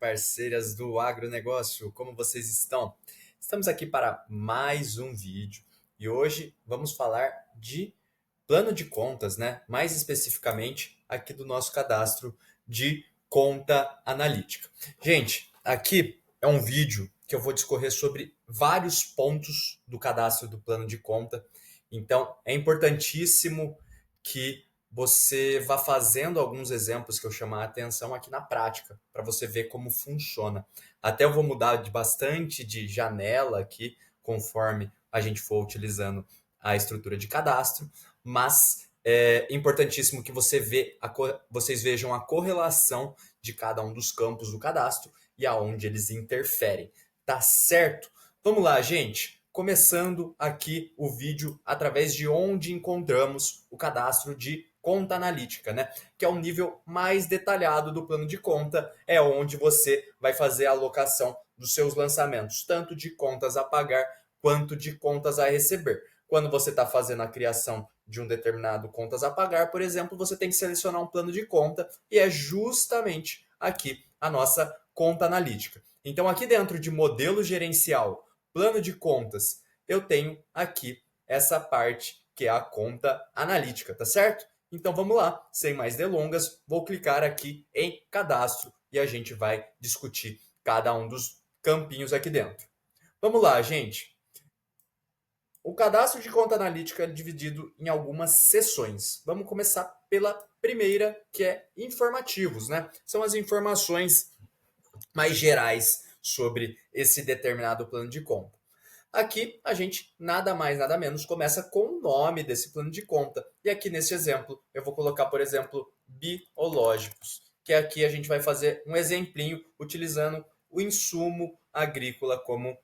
parceiras do agronegócio, como vocês estão? Estamos aqui para mais um vídeo e hoje vamos falar de plano de contas, né? Mais especificamente aqui do nosso cadastro de conta analítica. Gente, aqui é um vídeo que eu vou discorrer sobre vários pontos do cadastro do plano de conta. Então, é importantíssimo que você vá fazendo alguns exemplos que eu chamar a atenção aqui na prática, para você ver como funciona. Até eu vou mudar bastante de janela aqui, conforme a gente for utilizando a estrutura de cadastro, mas é importantíssimo que vocês vejam a correlação de cada um dos campos do cadastro e aonde eles interferem. Tá certo? Vamos lá, gente. Começando aqui o vídeo através de onde encontramos o cadastro de conta analítica, né? Que é o nível mais detalhado do plano de conta, é onde você vai fazer a alocação dos seus lançamentos, tanto de contas a pagar quanto de contas a receber. Quando você está fazendo a criação de um determinado contas a pagar, por exemplo, você tem que selecionar um plano de conta e é justamente aqui a nossa conta analítica. Então, aqui dentro de modelo gerencial, plano de contas, eu tenho aqui essa parte que é a conta analítica, tá certo? Então vamos lá, sem mais delongas, vou clicar aqui em cadastro e a gente vai discutir cada um dos campinhos aqui dentro. Vamos lá, gente. O cadastro de conta analítica é dividido em algumas seções. Vamos começar pela primeira, que é informativos, né? São as informações mais gerais sobre esse determinado plano de conta. Aqui a gente nada mais, nada menos começa com o nome desse plano de conta. E aqui nesse exemplo eu vou colocar, por exemplo, biológicos, que aqui a gente vai fazer um exemplinho utilizando o insumo agrícola como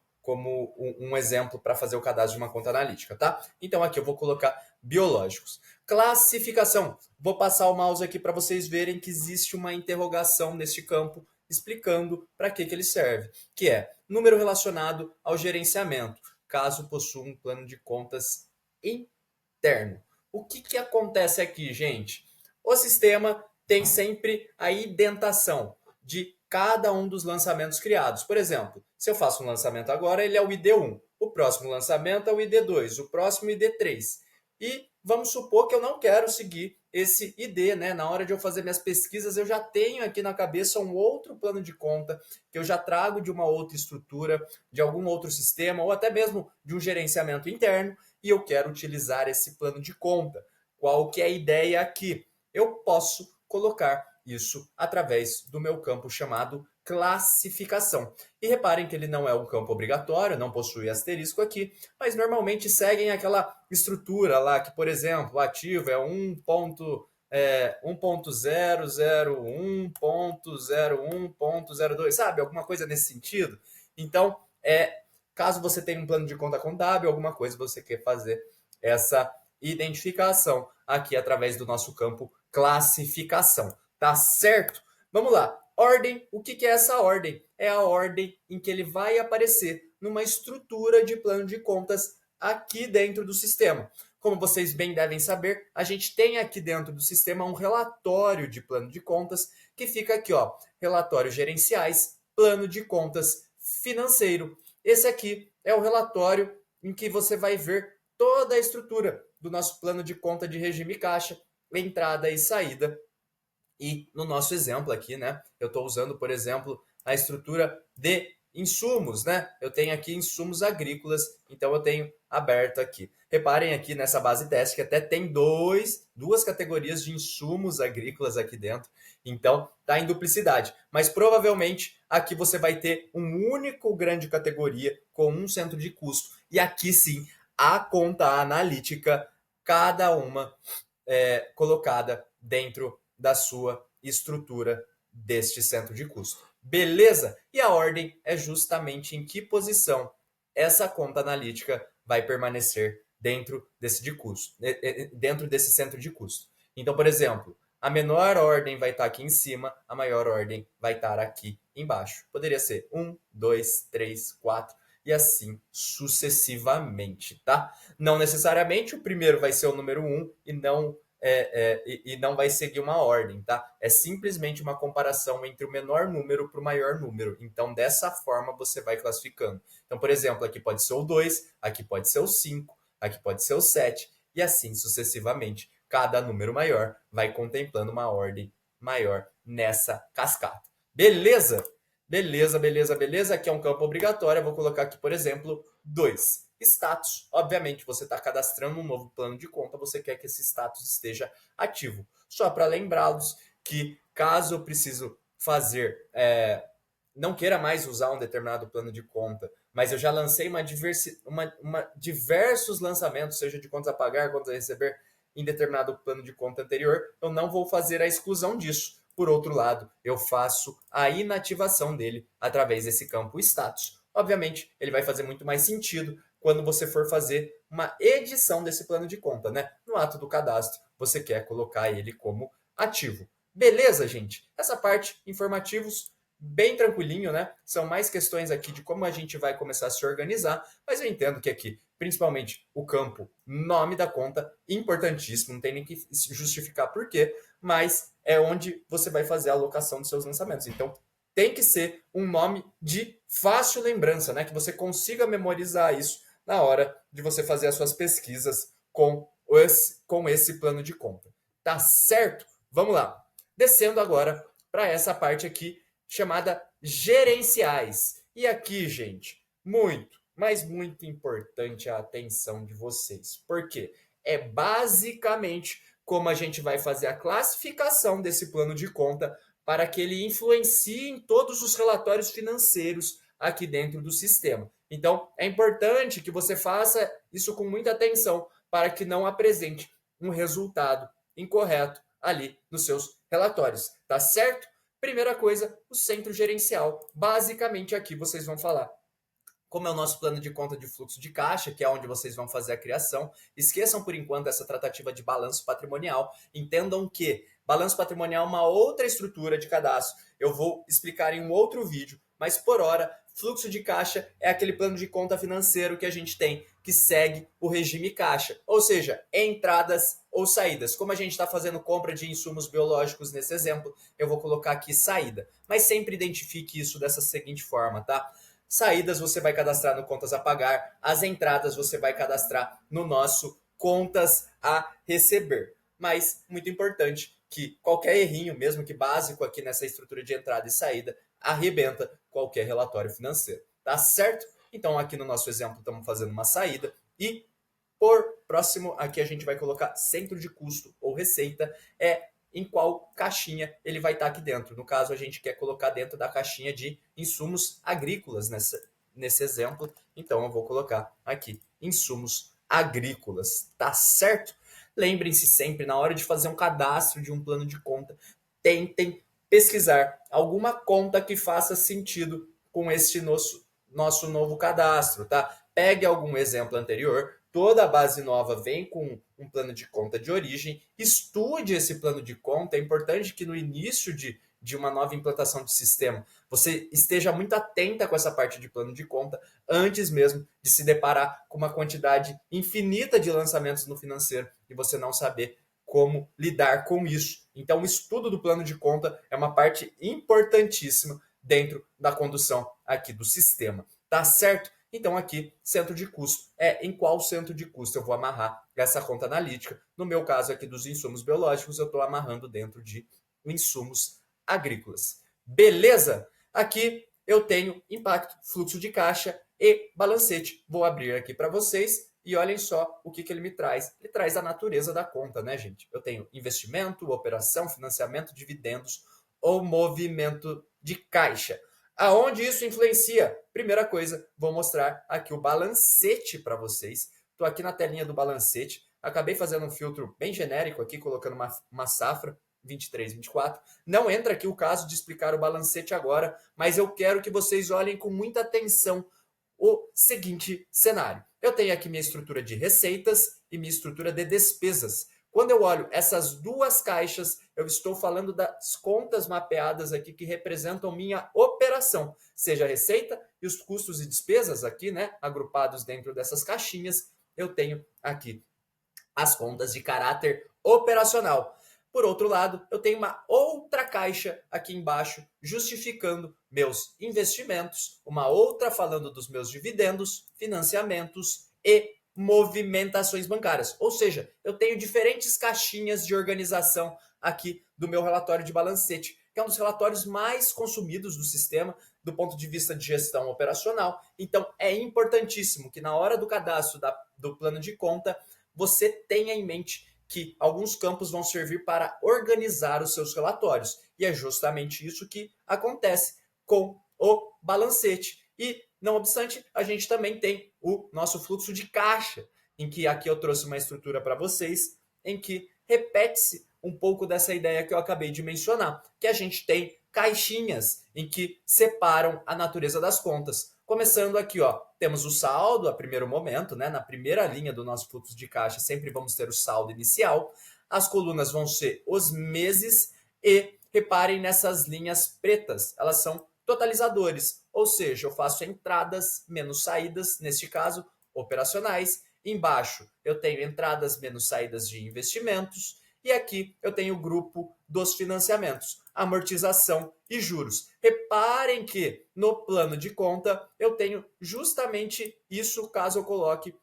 um exemplo para fazer o cadastro de uma conta analítica, tá? Então aqui eu vou colocar biológicos. Classificação. Vou passar o mouse aqui para vocês verem que existe uma interrogação neste campo explicando para que ele serve, que é número relacionado ao gerenciamento, caso possua um plano de contas interno. O que acontece aqui, gente? O sistema tem sempre a indentação de cada um dos lançamentos criados. Por exemplo, se eu faço um lançamento agora, ele é o ID1. O próximo lançamento é o ID2, o próximo ID3. E vamos supor que eu não quero seguir esse ID, né? Na hora de eu fazer minhas pesquisas, eu já tenho aqui na cabeça um outro plano de conta que eu já trago de uma outra estrutura, de algum outro sistema, ou até mesmo de um gerenciamento interno, e eu quero utilizar esse plano de conta. Qual que é a ideia aqui? Eu posso colocar isso através do meu campo chamado classificação. E reparem que ele não é um campo obrigatório, não possui asterisco aqui, mas normalmente seguem aquela estrutura lá que, por exemplo, o ativo é 1.001.01.02, sabe? Alguma coisa nesse sentido. Então, caso você tenha um plano de conta contábil, alguma coisa você quer fazer essa identificação aqui através do nosso campo classificação. Tá certo? Vamos lá. Ordem, o que é essa ordem? É a ordem em que ele vai aparecer numa estrutura de plano de contas aqui dentro do sistema. Como vocês bem devem saber, a gente tem aqui dentro do sistema um relatório de plano de contas que fica aqui, ó, relatórios gerenciais, plano de contas financeiro. Esse aqui é o relatório em que você vai ver toda a estrutura do nosso plano de conta de regime caixa, entrada e saída. E no nosso exemplo aqui, né, eu estou usando, por exemplo, a estrutura de insumos, né? Eu tenho aqui insumos agrícolas, então eu tenho aberto aqui. Reparem aqui nessa base teste que até tem duas categorias de insumos agrícolas aqui dentro, então tá em duplicidade. Mas provavelmente aqui você vai ter um único grande categoria com um centro de custo. E aqui sim, a conta analítica, cada uma colocada dentro da sua estrutura deste centro de custo. Beleza? E a ordem é justamente em que posição essa conta analítica vai permanecer dentro dentro desse centro de custo. Então, por exemplo, a menor ordem vai estar aqui em cima, a maior ordem vai estar aqui embaixo. Poderia ser 1, 2, 3, 4 e assim sucessivamente, tá? Não necessariamente o primeiro vai ser o número 1 e não e não vai seguir uma ordem, tá? É simplesmente uma comparação entre o menor número para o maior número. Então, dessa forma, você vai classificando. Então, por exemplo, aqui pode ser o 2, aqui pode ser o 5, aqui pode ser o 7, e assim sucessivamente. Cada número maior vai contemplando uma ordem maior nessa cascata. Beleza? Beleza, beleza, beleza. Aqui é um campo obrigatório. Eu vou colocar aqui, por exemplo, 2. Status. Obviamente, você está cadastrando um novo plano de conta, você quer que esse status esteja ativo. Só para lembrá-los que, caso eu preciso fazer, não queira mais usar um determinado plano de conta, mas eu já lancei diversos lançamentos, seja de contas a pagar, contas a receber, em determinado plano de conta anterior, eu não vou fazer a exclusão disso. Por outro lado, eu faço a inativação dele através desse campo status. Obviamente, ele vai fazer muito mais sentido quando você for fazer uma edição desse plano de conta, né? No ato do cadastro, você quer colocar ele como ativo. Beleza, gente? Essa parte, informativos, bem tranquilinho, né? São mais questões aqui de como a gente vai começar a se organizar, mas eu entendo que aqui, principalmente o campo nome da conta, importantíssimo, não tem nem que justificar por quê, mas é onde você vai fazer a alocação dos seus lançamentos. Então, tem que ser um nome de fácil lembrança, né? Que você consiga memorizar isso na hora de você fazer as suas pesquisas com esse plano de conta. Tá certo? Vamos lá. Descendo agora para essa parte aqui chamada gerenciais. E aqui, gente, muito, mas muito importante a atenção de vocês. Por quê? É basicamente como a gente vai fazer a classificação desse plano de conta para que ele influencie em todos os relatórios financeiros aqui dentro do sistema. Então, é importante que você faça isso com muita atenção para que não apresente um resultado incorreto ali nos seus relatórios, tá certo? Primeira coisa, o centro gerencial. Basicamente aqui vocês vão falar como é o nosso plano de conta de fluxo de caixa, que é onde vocês vão fazer a criação. Esqueçam por enquanto essa tratativa de balanço patrimonial. Entendam que balanço patrimonial é uma outra estrutura de cadastro. Eu vou explicar em um outro vídeo, mas por hora, fluxo de caixa é aquele plano de conta financeiro que a gente tem, que segue o regime caixa, ou seja, entradas ou saídas. Como a gente está fazendo compra de insumos biológicos nesse exemplo, eu vou colocar aqui saída. Mas sempre identifique isso dessa seguinte forma, tá? Saídas você vai cadastrar no contas a pagar, as entradas você vai cadastrar no nosso contas a receber. Mas, muito importante, que qualquer errinho, mesmo que básico aqui nessa estrutura de entrada e saída, arrebenta qualquer relatório financeiro. Tá certo? Então, aqui no nosso exemplo, estamos fazendo uma saída e, por próximo, aqui a gente vai colocar centro de custo ou receita, em qual caixinha ele vai estar aqui dentro. No caso, a gente quer colocar dentro da caixinha de insumos agrícolas nesse exemplo. Então, eu vou colocar aqui insumos agrícolas. Tá certo? Lembrem-se sempre, na hora de fazer um cadastro de um plano de conta, tentem pesquisar alguma conta que faça sentido com este nosso novo cadastro, tá? Pegue algum exemplo anterior, toda a base nova vem com um plano de conta de origem, estude esse plano de conta. É importante que no início de uma nova implantação de sistema, você esteja muito atenta com essa parte de plano de conta, antes mesmo de se deparar com uma quantidade infinita de lançamentos no financeiro e você não saber como lidar com isso. Então, o estudo do plano de conta é uma parte importantíssima dentro da condução aqui do sistema. Tá certo? Então, aqui, centro de custo. Em qual centro de custo eu vou amarrar essa conta analítica? No meu caso aqui dos insumos biológicos, eu estou amarrando dentro de insumos agrícolas. Beleza? Aqui eu tenho impacto, fluxo de caixa e balancete. Vou abrir aqui para vocês e olhem só o que ele me traz. Ele traz a natureza da conta, né, gente? Eu tenho investimento, operação, financiamento, dividendos ou movimento de caixa. Aonde isso influencia? Primeira coisa, vou mostrar aqui o balancete para vocês. Estou aqui na telinha do balancete. Acabei fazendo um filtro bem genérico aqui, colocando uma safra 23, 24. Não entra aqui o caso de explicar o balancete agora, mas eu quero que vocês olhem com muita atenção o seguinte cenário. Eu tenho aqui minha estrutura de receitas e minha estrutura de despesas. Quando eu olho essas duas caixas, eu estou falando das contas mapeadas aqui que representam minha operação, seja a receita e os custos e despesas aqui, né, agrupados dentro dessas caixinhas. Eu tenho aqui as contas de caráter operacional. Por outro lado, eu tenho uma outra caixa aqui embaixo justificando meus investimentos, uma outra falando dos meus dividendos, financiamentos e movimentações bancárias. Ou seja, eu tenho diferentes caixinhas de organização aqui do meu relatório de balancete, que é um dos relatórios mais consumidos do sistema do ponto de vista de gestão operacional. Então, é importantíssimo que na hora do cadastro do plano de conta, você tenha em mente que alguns campos vão servir para organizar os seus relatórios. E é justamente isso que acontece com o balancete. E, não obstante, a gente também tem o nosso fluxo de caixa, em que aqui eu trouxe uma estrutura para vocês, em que repete-se um pouco dessa ideia que eu acabei de mencionar, que a gente tem caixinhas em que separam a natureza das contas. Começando aqui, ó, temos o saldo a primeiro momento, né? Na primeira linha do nosso fluxo de caixa, sempre vamos ter o saldo inicial. As colunas vão ser os meses e reparem nessas linhas pretas, elas são totalizadores, ou seja, eu faço entradas menos saídas, neste caso, operacionais. Embaixo eu tenho entradas menos saídas de investimentos. E aqui eu tenho o grupo dos financiamentos, amortização e juros. Reparem que no plano de conta eu tenho justamente isso caso eu coloque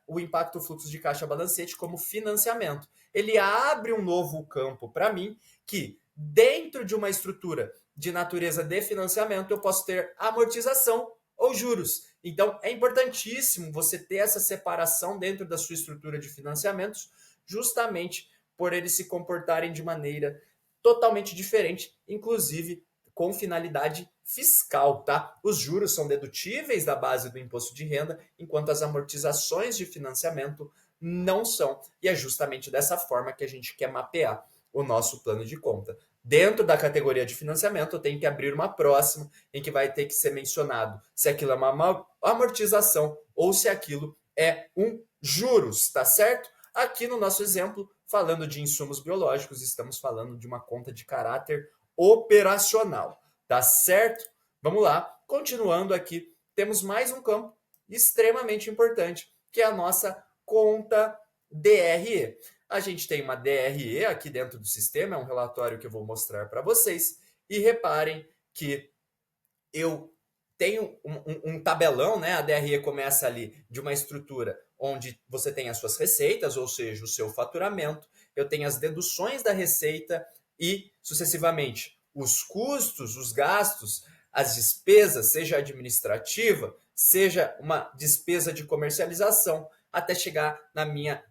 o impacto fluxo de caixa balancete como financiamento. Ele abre um novo campo para mim que dentro de uma estrutura de natureza de financiamento eu posso ter amortização ou juros. Então é importantíssimo você ter essa separação dentro da sua estrutura de financiamentos, justamente por eles se comportarem de maneira totalmente diferente, inclusive com finalidade fiscal, tá? Os juros são dedutíveis da base do imposto de renda, enquanto as amortizações de financiamento não são. E é justamente dessa forma que a gente quer mapear o nosso plano de conta. Dentro da categoria de financiamento, eu tenho que abrir uma próxima em que vai ter que ser mencionado se aquilo é uma amortização ou se aquilo é um juros, tá certo? Aqui no nosso exemplo, falando de insumos biológicos, estamos falando de uma conta de caráter operacional, tá certo? Vamos lá, continuando aqui, temos mais um campo extremamente importante, que é a nossa conta DRE. A gente tem uma DRE aqui dentro do sistema, é um relatório que eu vou mostrar para vocês, e reparem que eu tenho um tabelão, né? A DRE começa ali de uma estrutura onde você tem as suas receitas, ou seja, o seu faturamento, eu tenho as deduções da receita e, sucessivamente, os custos, os gastos, as despesas, seja administrativa, seja uma despesa de comercialização, até chegar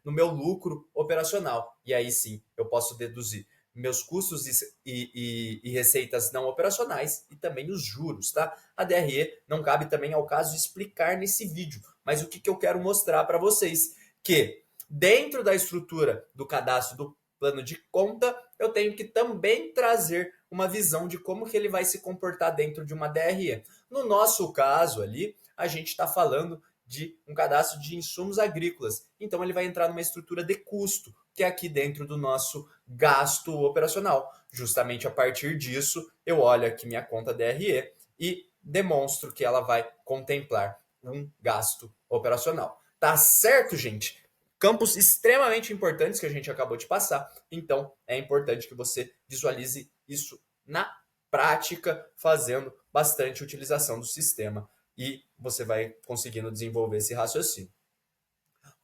no meu lucro operacional. E aí sim, eu posso deduzir meus custos e receitas não operacionais e também os juros, tá? A DRE não cabe também ao caso de explicar nesse vídeo, mas o que eu quero mostrar para vocês? Que dentro da estrutura do cadastro do plano de conta, eu tenho que também trazer uma visão de como que ele vai se comportar dentro de uma DRE. No nosso caso ali, a gente está falando de um cadastro de insumos agrícolas. Então ele vai entrar numa estrutura de custo, que é aqui dentro do nosso gasto operacional. Justamente a partir disso, eu olho aqui minha conta DRE e demonstro que ela vai contemplar um gasto operacional. Tá certo, gente? Campos extremamente importantes que a gente acabou de passar. Então, é importante que você visualize isso na prática, fazendo bastante utilização do sistema e você vai conseguindo desenvolver esse raciocínio.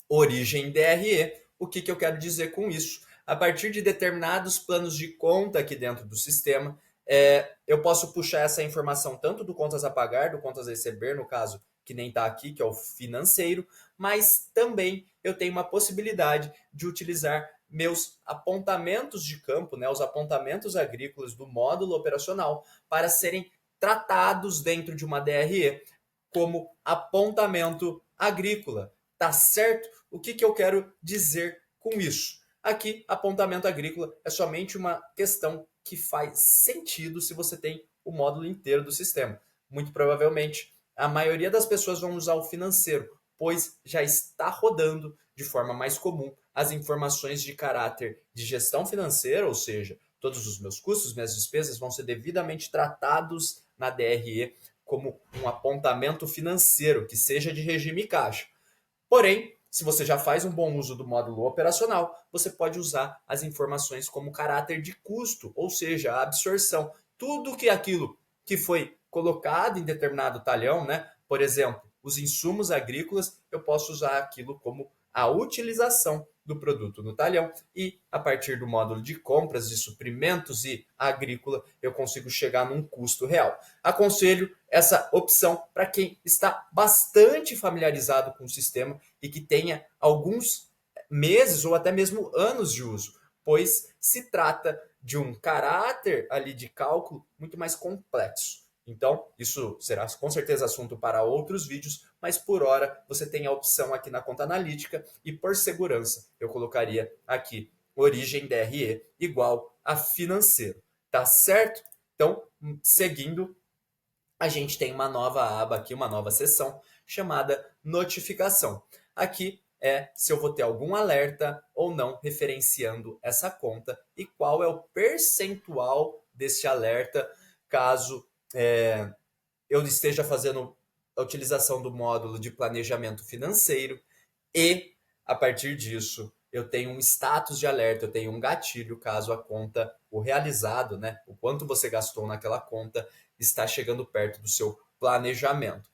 Origem DRE. O que eu quero dizer com isso? A partir de determinados planos de conta aqui dentro do sistema, eu posso puxar essa informação tanto do contas a pagar, do contas a receber, no caso, que nem está aqui, que é o financeiro, mas também eu tenho uma possibilidade de utilizar meus apontamentos de campo, né, os apontamentos agrícolas do módulo operacional, para serem tratados dentro de uma DRE como apontamento agrícola. Tá certo? O que eu quero dizer com isso? Aqui, apontamento agrícola é somente uma questão que faz sentido se você tem o módulo inteiro do sistema. Muito provavelmente, a maioria das pessoas vão usar o financeiro, pois já está rodando de forma mais comum as informações de caráter de gestão financeira, ou seja, todos os meus custos, minhas despesas vão ser devidamente tratados na DRE como um apontamento financeiro que seja de regime caixa. Porém, Se você já faz um bom uso do módulo operacional, você pode usar as informações como caráter de custo, ou seja, a absorção. Tudo que aquilo que foi colocado em determinado talhão, né? Por exemplo, os insumos agrícolas, eu posso usar aquilo como a utilização do produto no talhão e a partir do módulo de compras de suprimentos e agrícola eu consigo chegar num custo real. Aconselho essa opção para quem está bastante familiarizado com o sistema e que tenha alguns meses ou até mesmo anos de uso, pois se trata de um caráter ali de cálculo muito mais complexo. Então, isso será com certeza assunto para outros vídeos, mas por hora você tem a opção aqui na conta analítica e por segurança eu colocaria aqui origem DRE igual a financeiro, tá certo? Então, seguindo, a gente tem uma nova aba aqui, uma nova seção chamada notificação. Aqui é se eu vou ter algum alerta ou não referenciando essa conta e qual é o percentual desse alerta caso eu esteja fazendo a utilização do módulo de planejamento financeiro e, a partir disso, eu tenho um status de alerta, eu tenho um gatilho caso a conta, o realizado, né, o quanto você gastou naquela conta, está chegando perto do seu planejamento.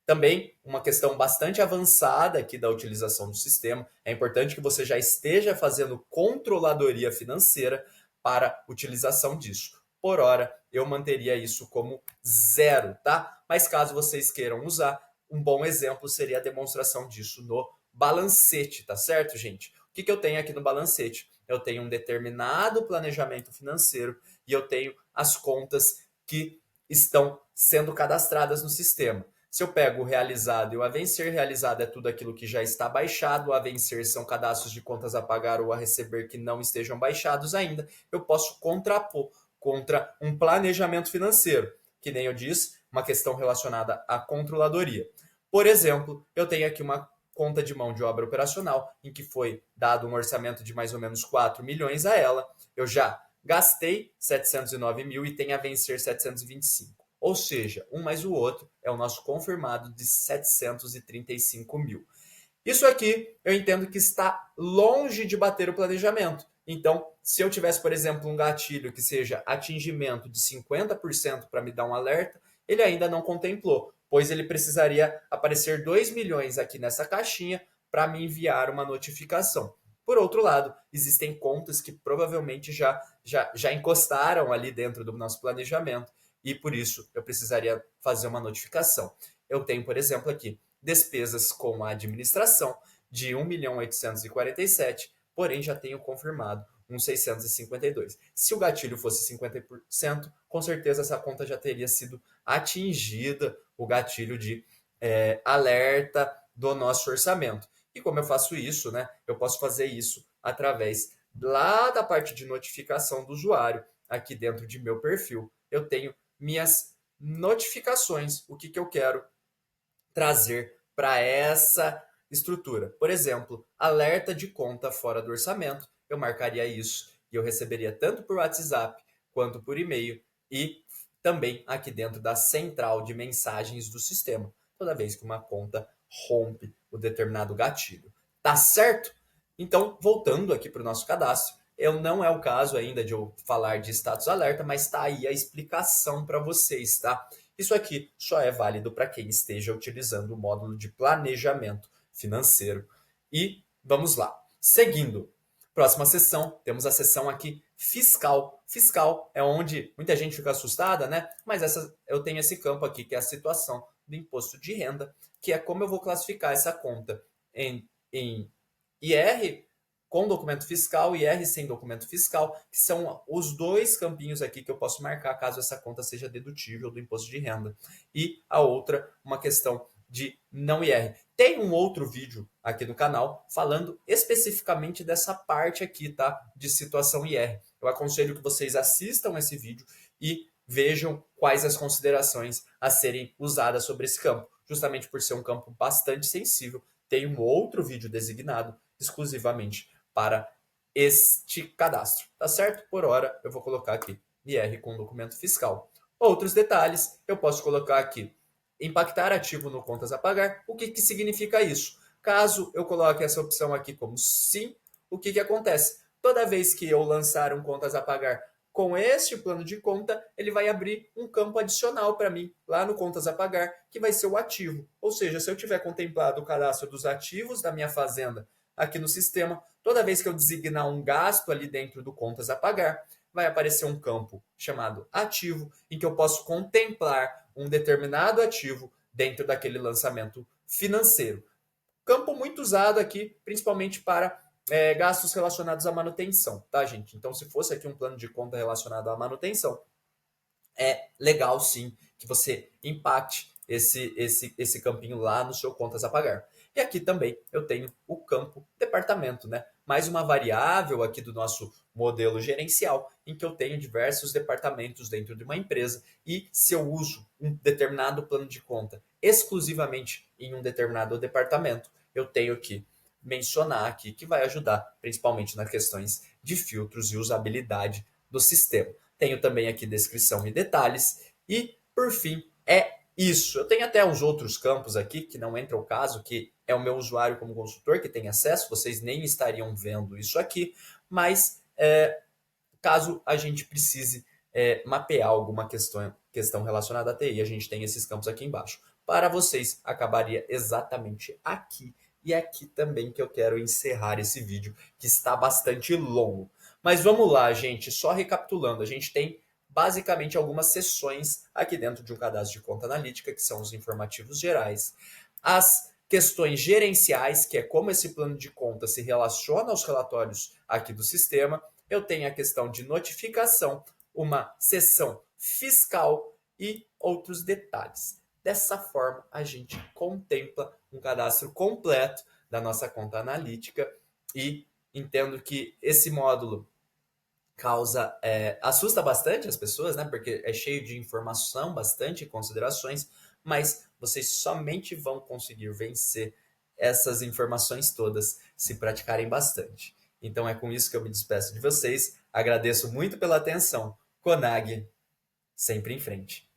Também uma questão bastante avançada aqui da utilização do sistema. É importante que você já esteja fazendo controladoria financeira para utilização disso. Por hora, eu manteria isso como zero, tá? Mas caso vocês queiram usar, um bom exemplo seria a demonstração disso no balancete, tá certo, gente? O que eu tenho aqui no balancete? Eu tenho um determinado planejamento financeiro e eu tenho as contas que estão sendo cadastradas no sistema. Se eu pego o realizado e o a vencer, realizado é tudo aquilo que já está baixado, o a vencer são cadastros de contas a pagar ou a receber que não estejam baixados ainda, eu posso contrapor contra um planejamento financeiro, que nem eu disse, uma questão relacionada à controladoria. Por exemplo, eu tenho aqui uma conta de mão de obra operacional, em que foi dado um orçamento de mais ou menos 4 milhões a ela, eu já gastei 709 mil e tenho a vencer 725. Ou seja, um mais o outro é o nosso confirmado de 735 mil. Isso aqui eu entendo que está longe de bater o planejamento. Então, se eu tivesse, por exemplo, um gatilho que seja atingimento de 50% para me dar um alerta, ele ainda não contemplou, pois ele precisaria aparecer 2 milhões aqui nessa caixinha para me enviar uma notificação. Por outro lado, existem contas que provavelmente já encostaram ali dentro do nosso planejamento e por isso eu precisaria fazer uma notificação. Eu tenho, por exemplo, aqui despesas com a administração de 1.847.000, porém já tenho confirmado uns 652. Se o gatilho fosse 50%, com certeza essa conta já teria sido atingida, o gatilho de alerta do nosso orçamento. E como eu faço isso, né? Eu posso fazer isso através lá da parte de notificação do usuário, aqui dentro de meu perfil. Eu tenho minhas notificações, o que eu quero trazer para essa estrutura. Por exemplo, alerta de conta fora do orçamento, eu marcaria isso e eu receberia tanto por WhatsApp quanto por e-mail e também aqui dentro da central de mensagens do sistema, toda vez que uma conta rompe o determinado gatilho. Tá certo? Então, voltando aqui para o nosso cadastro, eu não é o caso ainda de eu falar de status alerta, mas está aí a explicação para vocês, tá? Isso aqui só é válido para quem esteja utilizando o módulo de planejamento financeiro. E vamos lá. Seguindo, próxima seção, temos a seção aqui fiscal. Fiscal é onde muita gente fica assustada, né? Mas eu tenho esse campo aqui que é a situação do imposto de renda, que é como eu vou classificar essa conta em IR com documento fiscal e R sem documento fiscal, que são os dois campinhos aqui que eu posso marcar caso essa conta seja dedutível do imposto de renda. E a outra, uma questão de não IR. Tem um outro vídeo aqui no canal falando especificamente dessa parte aqui, tá? De situação IR. Eu aconselho que vocês assistam esse vídeo e vejam quais as considerações a serem usadas sobre esse campo. Justamente por ser um campo bastante sensível, tem um outro vídeo designado exclusivamente para este cadastro, tá certo? Por hora, eu vou colocar aqui IR com documento fiscal. Outros detalhes, eu posso colocar aqui impactar ativo no contas a pagar. O que significa isso? Caso eu coloque essa opção aqui como sim, o que acontece? Toda vez que eu lançar um contas a pagar com este plano de conta, ele vai abrir um campo adicional para mim, lá no contas a pagar, que vai ser o ativo. Ou seja, se eu tiver contemplado o cadastro dos ativos da minha fazenda aqui no sistema, toda vez que eu designar um gasto ali dentro do contas a pagar, vai aparecer um campo chamado ativo, em que eu posso contemplar um determinado ativo dentro daquele lançamento financeiro. Campo muito usado aqui, principalmente para gastos relacionados à manutenção, tá, gente? Então, se fosse aqui um plano de conta relacionado à manutenção, é legal sim que você impacte esse campinho lá no seu contas a pagar. E aqui também eu tenho o campo departamento, né? Mais uma variável aqui do nosso modelo gerencial, em que eu tenho diversos departamentos dentro de uma empresa e se eu uso um determinado plano de conta exclusivamente em um determinado departamento, eu tenho que mencionar aqui que vai ajudar principalmente nas questões de filtros e usabilidade do sistema. Tenho também aqui descrição e detalhes. E, por fim, é isso. Eu tenho até uns outros campos aqui que não entra o caso, que é o meu usuário como consultor que tem acesso. Vocês nem estariam vendo isso aqui. Mas, caso a gente precise mapear alguma questão relacionada à TI, a gente tem esses campos aqui embaixo. Para vocês, acabaria exatamente aqui. E é aqui também que eu quero encerrar esse vídeo, que está bastante longo. Mas vamos lá, gente. Só recapitulando, a gente tem basicamente algumas seções aqui dentro de um cadastro de conta analítica, que são os informativos gerais. As questões gerenciais, que é como esse plano de conta se relaciona aos relatórios aqui do sistema. Eu tenho a questão de notificação, uma seção fiscal e outros detalhes. Dessa forma, a gente contempla um cadastro completo da nossa conta analítica e entendo que esse módulo assusta bastante as pessoas, né? Porque é cheio de informação, bastante considerações, mas vocês somente vão conseguir vencer essas informações todas se praticarem bastante. Então é com isso que eu me despeço de vocês. Agradeço muito pela atenção. Conag, sempre em frente.